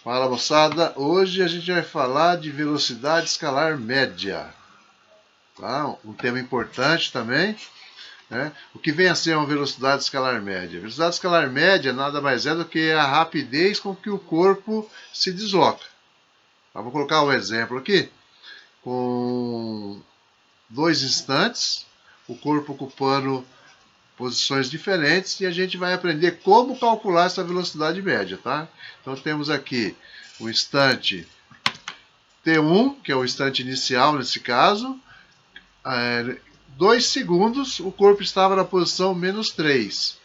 Fala moçada, hoje a gente vai falar de velocidade escalar média, tá? Um tema importante também, né? O que vem a ser uma velocidade escalar média? Velocidade escalar média nada mais é do que a rapidez com que o corpo se desloca. Vou colocar um exemplo aqui, com 2 instantes, o corpo ocupando posições diferentes e a gente vai aprender como calcular essa velocidade média, tá? Então temos aqui o instante T1, que é o instante inicial nesse caso, 2 segundos o corpo estava na posição menos 3.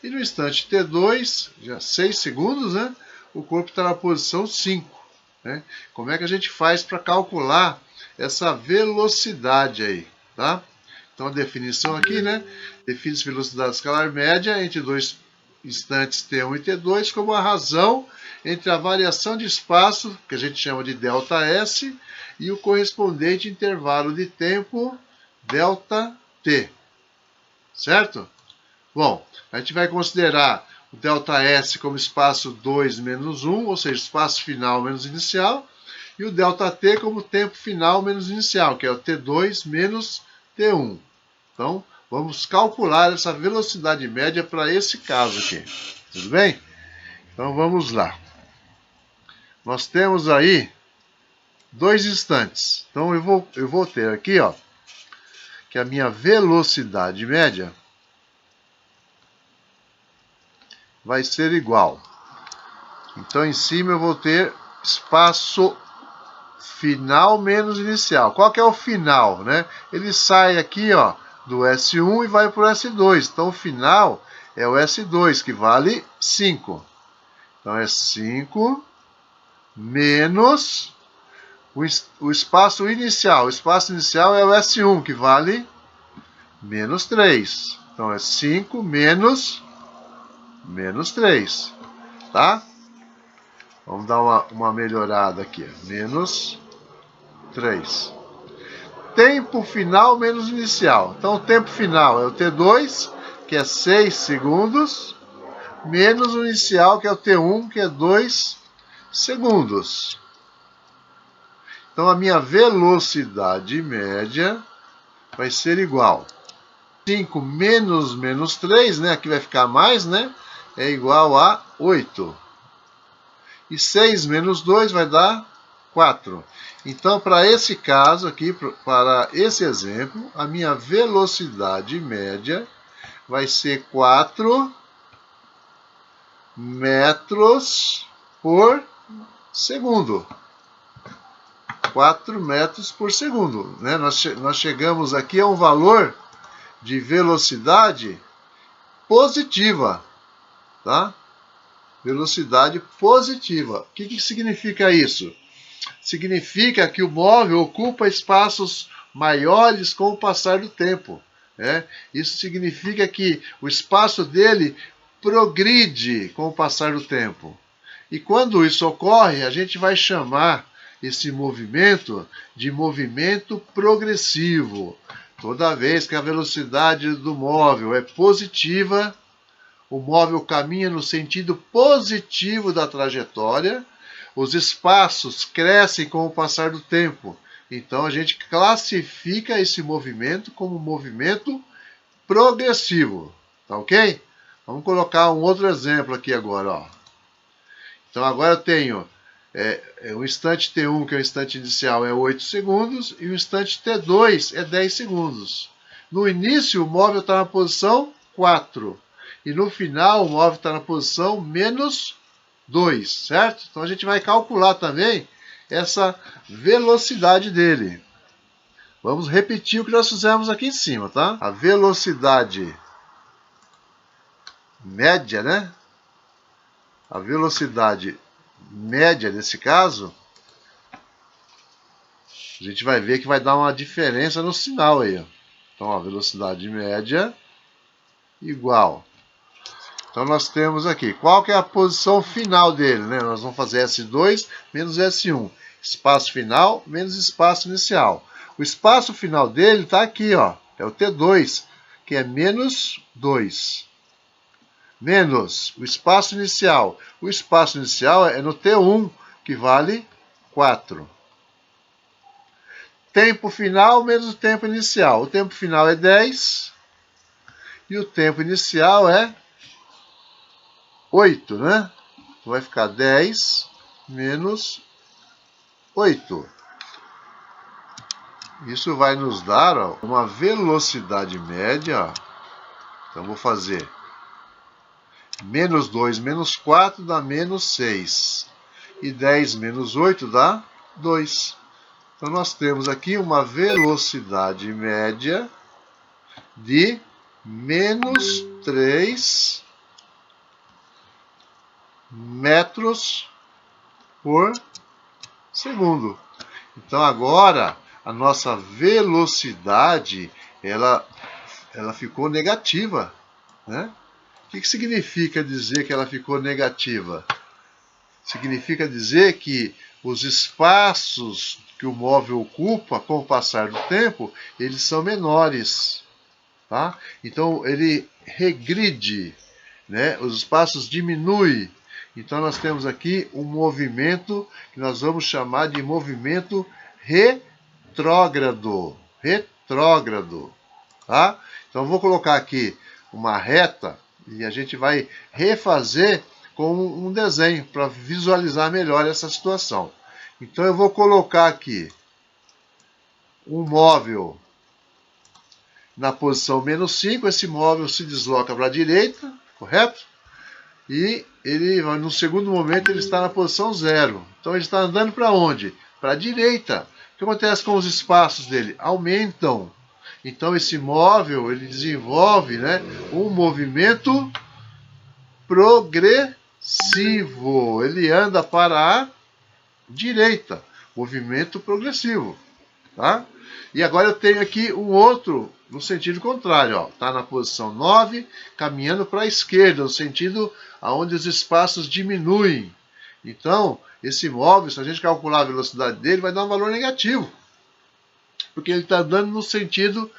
E no instante T2, já 6 segundos, né, o corpo está na posição 5. Né? Como é que a gente faz para calcular essa velocidade aí? Tá? Então a definição aqui, né? Define-se velocidade escalar média entre dois instantes T1 e T2 como a razão entre a variação de espaço, que a gente chama de ΔS, e o correspondente intervalo de tempo ΔT. Certo? Bom, a gente vai considerar o ΔS como espaço 2 menos 1, ou seja, espaço final menos inicial, e o ΔT como tempo final menos inicial, que é o T2 menos T1. Então, vamos calcular essa velocidade média para esse caso aqui. Tudo bem? Então, vamos lá. Nós temos aí 2 instantes. Então, eu vou ter aqui, ó, que a minha velocidade média vai ser igual. Então, em cima eu vou ter espaço final menos inicial. Qual que é o final, né? Ele sai aqui, ó, do S1 e vai para o S2. Então, o final é o S2, que vale 5. Então, é 5 menos o espaço inicial. O espaço inicial é o S1, que vale menos 3. Então, é 5 menos 3. Tá? Vamos dar uma melhorada aqui. Menos 3. Tempo final menos inicial. Então, o tempo final é o T2, que é 6 segundos, menos o inicial, que é o T1, que é 2 segundos. Então, a minha velocidade média vai ser igual. 5 menos 3, né? Aqui vai ficar mais, né? É igual a 8. E 6 menos 2 vai dar 4. Então, para esse caso aqui, para esse exemplo, a minha velocidade média vai ser 4 metros por segundo. 4 metros por segundo. Né? Nós chegamos aqui a um valor de velocidade positiva. Tá? Velocidade positiva. O que significa isso? Significa que o móvel ocupa espaços maiores com o passar do tempo. Né? Isso significa que o espaço dele progride com o passar do tempo. E quando isso ocorre, a gente vai chamar esse movimento de movimento progressivo. Toda vez que a velocidade do móvel é positiva, o móvel caminha no sentido positivo da trajetória, os espaços crescem com o passar do tempo. Então, a gente classifica esse movimento como movimento progressivo. Tá ok? Vamos colocar um outro exemplo aqui agora. Ó. Então, agora eu tenho o instante T1, que é o instante inicial, é 8 segundos, e o instante T2 é 10 segundos. No início, o móvel está na posição 4. E no final, o móvel está na posição menos 2, certo? Então, a gente vai calcular também essa velocidade dele. Vamos repetir o que nós fizemos aqui em cima, tá? A velocidade média, né? A velocidade média, nesse caso, a gente vai ver que vai dar uma diferença no sinal aí. Ó. Então, a velocidade média igual. Então, nós temos aqui, qual que é a posição final dele? Né? Nós vamos fazer S2 menos S1. Espaço final menos espaço inicial. O espaço final dele está aqui, ó, é o T2, que é menos 2. Menos o espaço inicial. O espaço inicial é no T1, que vale 4. Tempo final menos o tempo inicial. O tempo final é 10 e o tempo inicial é 8, né? Então vai ficar 10 menos 8. Isso vai nos dar, ó, uma velocidade média. Ó. Então vou fazer menos 2 menos 4 dá menos 6. E 10 menos 8 dá 2. Então nós temos aqui uma velocidade média de menos 3 metros por segundo. Então agora a nossa velocidade ela ficou negativa, né? O que significa dizer que ela ficou negativa? Significa dizer que os espaços que o móvel ocupa com o passar do tempo, eles são menores, tá? Então ele regride, né? Os espaços diminuem. Então nós temos aqui um movimento que nós vamos chamar de movimento retrógrado. Retrógrado, tá? Então eu vou colocar aqui uma reta e a gente vai refazer com um desenho para visualizar melhor essa situação. Então eu vou colocar aqui um móvel na posição menos 5, esse móvel se desloca para a direita, correto? E ele, no segundo momento, ele está na posição 0. Então ele está andando para onde? Para a direita. O que acontece com os espaços dele? Aumentam. Então esse móvel ele desenvolve, né, um movimento progressivo. Ele anda para a direita. Movimento progressivo. Tá? E agora eu tenho aqui um outro no sentido contrário. Está na posição 9, caminhando para a esquerda, no sentido onde os espaços diminuem. Então, esse móvel, se a gente calcular a velocidade dele, vai dar um valor negativo. Porque ele está andando no sentido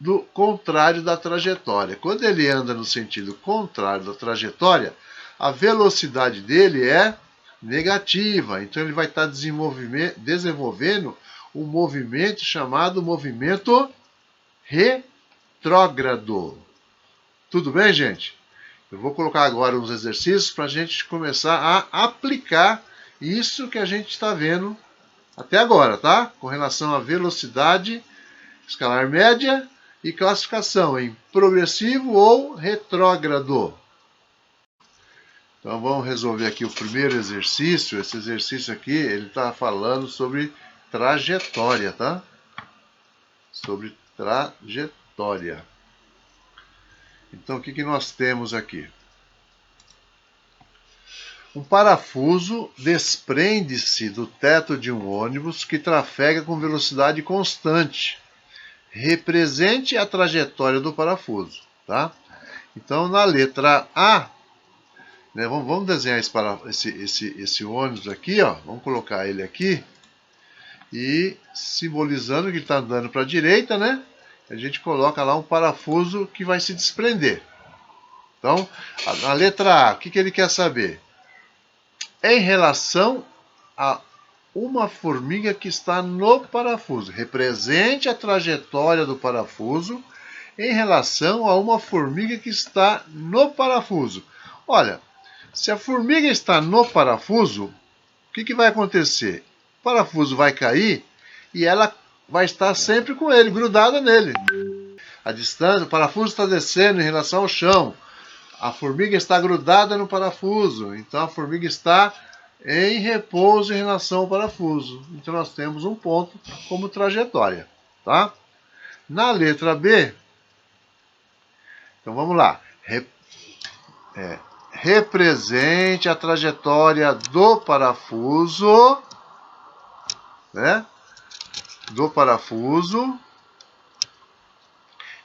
do contrário da trajetória. Quando ele anda no sentido contrário da trajetória, a velocidade dele é negativa. Então ele vai estar desenvolvendo um movimento chamado movimento retrógrado. Tudo bem, gente? Eu vou colocar agora uns exercícios para a gente começar a aplicar isso que a gente está vendo até agora, tá? Com relação à velocidade escalar média e classificação em progressivo ou retrógrado. Então vamos resolver aqui o primeiro exercício. Esse exercício aqui, ele está falando sobre trajetória, tá? Sobre trajetória. Então o que nós temos aqui? Um parafuso desprende-se do teto de um ônibus que trafega com velocidade constante. Represente a trajetória do parafuso, tá? Então, na letra A, né, vamos desenhar esse ônibus aqui, ó. Vamos colocar ele aqui e simbolizando que ele está andando para a direita, né? A gente coloca lá um parafuso que vai se desprender. Então, na letra A, o que ele quer saber? Em relação a uma formiga que está no parafuso. Represente a trajetória do parafuso em relação a uma formiga que está no parafuso. Olha, se a formiga está no parafuso, o que vai acontecer? O parafuso vai cair e ela vai estar sempre com ele, grudada nele. A distância, o parafuso está descendo em relação ao chão. A formiga está grudada no parafuso, então a formiga está em repouso em relação ao parafuso. Então nós temos um ponto como trajetória, tá? Na letra B, então vamos lá. Represente a trajetória do parafuso, né? Do parafuso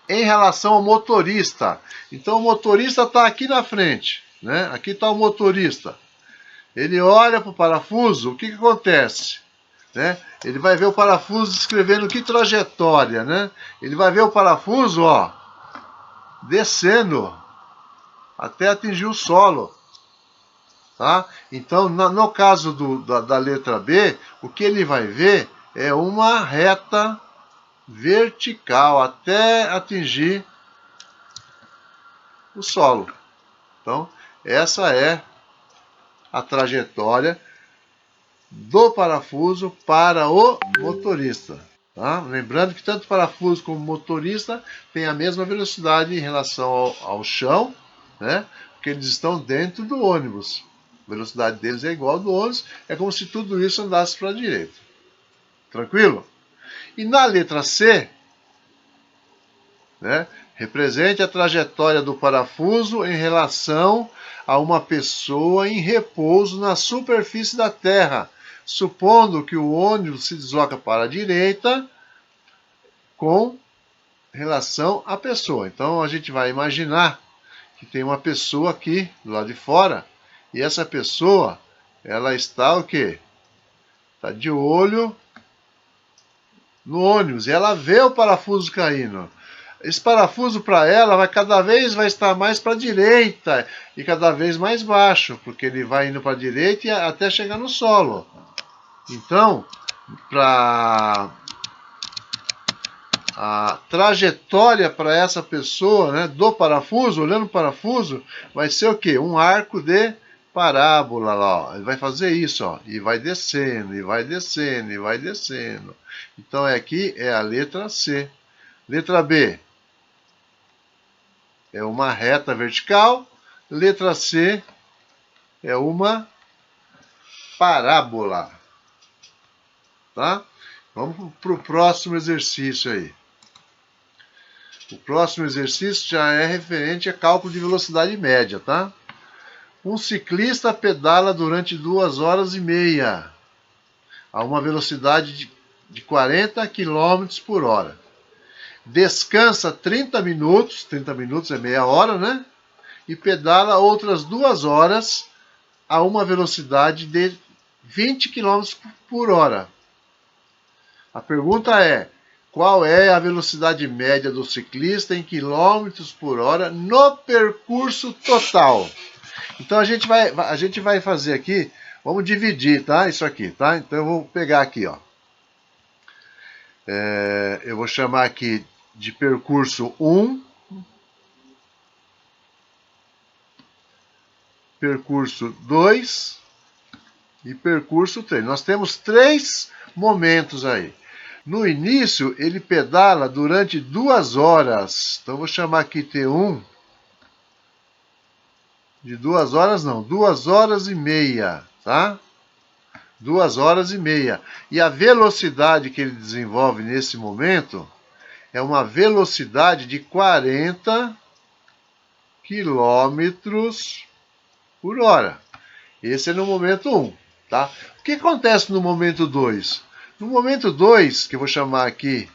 em relação ao motorista. Então o motorista está aqui na frente, né? Aqui está o motorista. Ele olha para o parafuso, o que acontece? Né? Ele vai ver o parafuso descrevendo que trajetória, né? Ele vai ver o parafuso, ó, descendo até atingir o solo. Tá? Então, no caso da letra B, o que ele vai ver é uma reta vertical até atingir o solo. Então, essa é a trajetória do parafuso para o motorista. Tá? Lembrando que tanto o parafuso como o motorista têm a mesma velocidade em relação ao chão, né? Porque eles estão dentro do ônibus. A velocidade deles é igual ao do ônibus, é como se tudo isso andasse para a direita. Tranquilo? E na letra C, né, represente a trajetória do parafuso em relação a uma pessoa em repouso na superfície da Terra, supondo que o ônibus se desloca para a direita com relação à pessoa. Então a gente vai imaginar que tem uma pessoa aqui do lado de fora e essa pessoa, ela está o quê? Está de olho no ônibus e ela vê o parafuso caindo. Esse parafuso para ela vai estar mais para a direita e cada vez mais baixo, porque ele vai indo para a direita e até chegar no solo. Então, para a trajetória para essa pessoa, né, do parafuso, olhando o parafuso, vai ser o quê? Um arco de parábola lá, ó. Ele vai fazer isso, ó, e vai descendo, e vai descendo, e vai descendo. Então aqui é a letra C. Letra B é uma reta vertical. Letra C é uma parábola. Tá? Vamos para o próximo exercício aí. O próximo exercício já é referente a cálculo de velocidade média, tá? Um ciclista pedala durante 2 horas e meia a uma velocidade de 40 km por hora. Descansa 30 minutos é meia hora, né? E pedala outras 2 horas a uma velocidade de 20 km por hora. A pergunta é: qual é a velocidade média do ciclista em quilômetros por hora no percurso total? Então a gente vai fazer aqui, vamos dividir, tá? Isso aqui, tá? Então eu vou pegar aqui, ó. Eu vou chamar aqui de percurso 1, percurso 2 e percurso 3. Nós temos 3 momentos aí. No início, ele pedala durante 2 horas. Então, eu vou chamar aqui T1 de 2 horas, não, 2 horas e meia, tá? 2 horas e meia. E a velocidade que ele desenvolve nesse momento é uma velocidade de 40 quilômetros por hora. Esse é no momento 1, tá? O que acontece no momento 2? No momento 2, que eu vou chamar aqui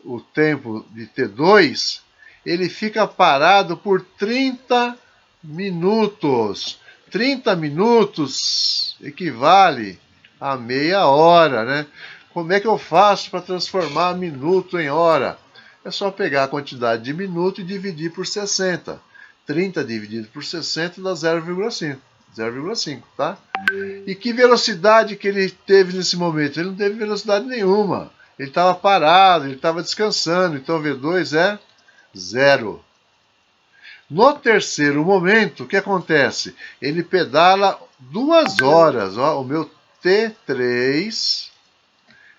o tempo de T2, ele fica parado por 30 minutos. 30 minutos equivale a meia hora, né? Como é que eu faço para transformar minuto em hora? É só pegar a quantidade de minuto e dividir por 60. 30 dividido por 60 dá 0,5. 0,5, tá? E que velocidade que ele teve nesse momento? Ele não teve velocidade nenhuma. Ele estava parado, ele estava descansando. Então V2 é 0. No terceiro momento, o que acontece? Ele pedala 2 horas. Ó, o meu T3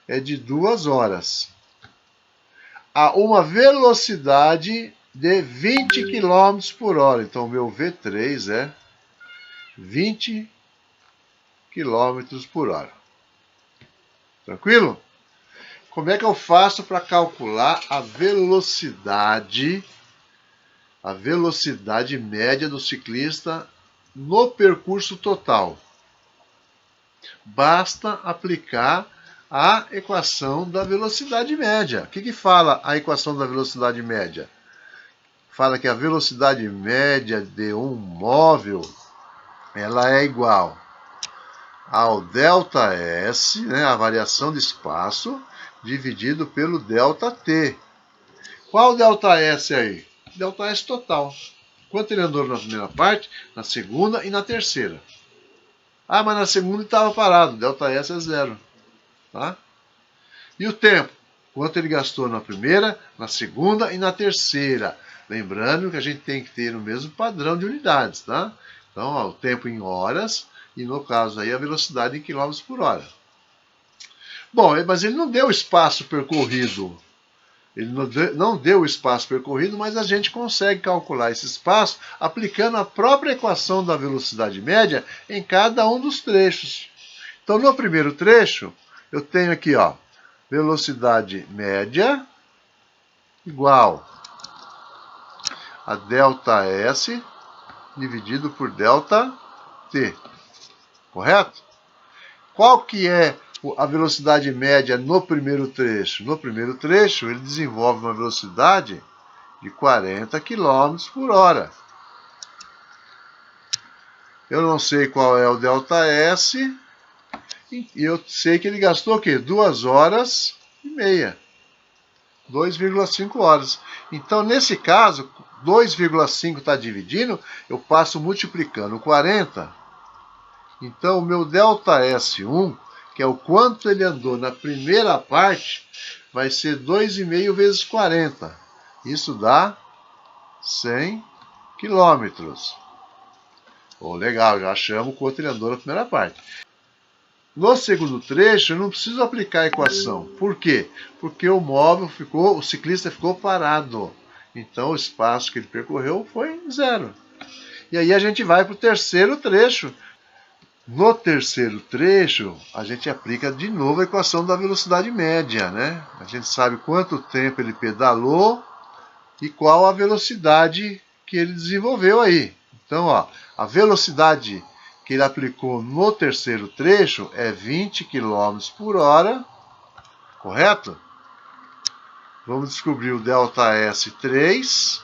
é de 2 horas. A uma velocidade de 20 km por hora. Então o meu V3 é 20 km por hora. Tranquilo? Como é que eu faço para calcular a velocidade média do ciclista no percurso total? Basta aplicar a equação da velocidade média. O que fala a equação da velocidade média? Fala que a velocidade média de um móvel ela é igual ao ΔS, né, a variação de espaço, dividido pelo ΔT. Qual o ΔS aí? ΔS total. Quanto ele andou na primeira parte, na segunda e na terceira. Ah, mas na segunda ele estava parado, ΔS é 0. Tá? E o tempo? Quanto ele gastou na primeira, na segunda e na terceira. Lembrando que a gente tem que ter o mesmo padrão de unidades, tá? Então, ó, o tempo em horas e, no caso aí, a velocidade em quilômetros por hora. Bom, mas ele não deu o espaço percorrido. Ele não deu o espaço percorrido, mas a gente consegue calcular esse espaço aplicando a própria equação da velocidade média em cada um dos trechos. Então, no primeiro trecho, eu tenho aqui, ó, velocidade média igual a ΔS dividido por ΔT. Correto? Qual que é a velocidade média no primeiro trecho? No primeiro trecho, ele desenvolve uma velocidade de 40 km por hora. Eu não sei qual é o ΔS, e eu sei que ele gastou o quê? 2 horas e meia. 2,5 horas. Então, nesse caso, 2,5 está dividindo, eu passo multiplicando 40. Então, o meu ΔS1, que é o quanto ele andou na primeira parte, vai ser 2,5 vezes 40. Isso dá 100 quilômetros. Oh, legal, já achamos quanto ele andou na primeira parte. No segundo trecho, eu não preciso aplicar a equação. Por quê? Porque o ciclista ficou parado. Então, o espaço que ele percorreu foi 0. E aí a gente vai para o terceiro trecho. No terceiro trecho, a gente aplica de novo a equação da velocidade média, né? A gente sabe quanto tempo ele pedalou e qual a velocidade que ele desenvolveu aí. Então, ó, a velocidade que ele aplicou no terceiro trecho é 20 km por hora, correto? Vamos descobrir o ΔS3,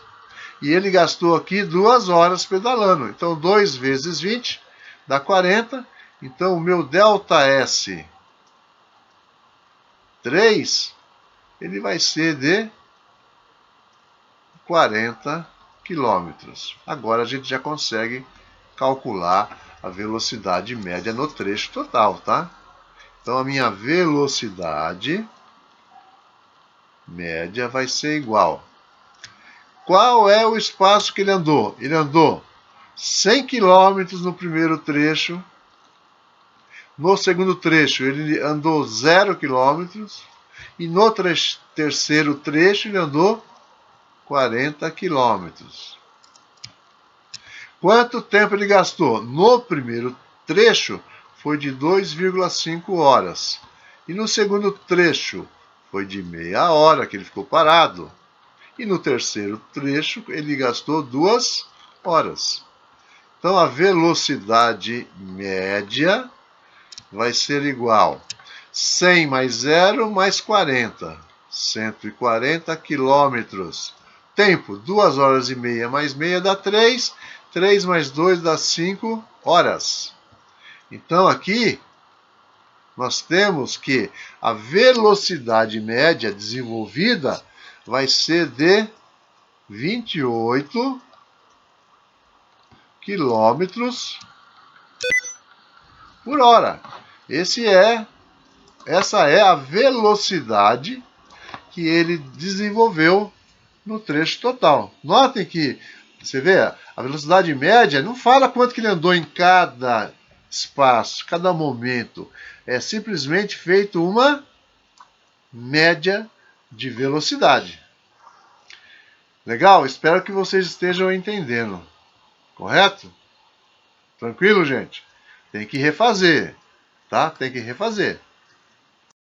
e ele gastou aqui 2 horas pedalando. Então, 2 vezes 20 dá 40. Então, o meu ΔS3, ele vai ser de 40 quilômetros. Agora a gente já consegue calcular a velocidade média no trecho total, tá? Então, a minha velocidade média vai ser igual. Qual é o espaço que ele andou? Ele andou 100 km no primeiro trecho. No segundo trecho, ele andou 0 km. E no terceiro trecho, ele andou 40 km. Quanto tempo ele gastou? No primeiro trecho, foi de 2,5 horas. E no segundo trecho, foi de meia hora que ele ficou parado. E no terceiro trecho, ele gastou 2 horas. Então, a velocidade média vai ser igual 100 mais 0 mais 40. 140 quilômetros. Tempo, 2 horas e meia mais meia dá 3. 3 mais 2 dá 5 horas. Então, aqui, nós temos que a velocidade média desenvolvida vai ser de 28 quilômetros por hora. Essa é a velocidade que ele desenvolveu no trecho total. Notem que, você vê, a velocidade média não fala quanto que ele andou em cada espaço, cada momento. É simplesmente feito uma média de velocidade. Legal? Espero que vocês estejam entendendo. Correto? Tranquilo, gente? Tem que refazer, tá? Tem que refazer.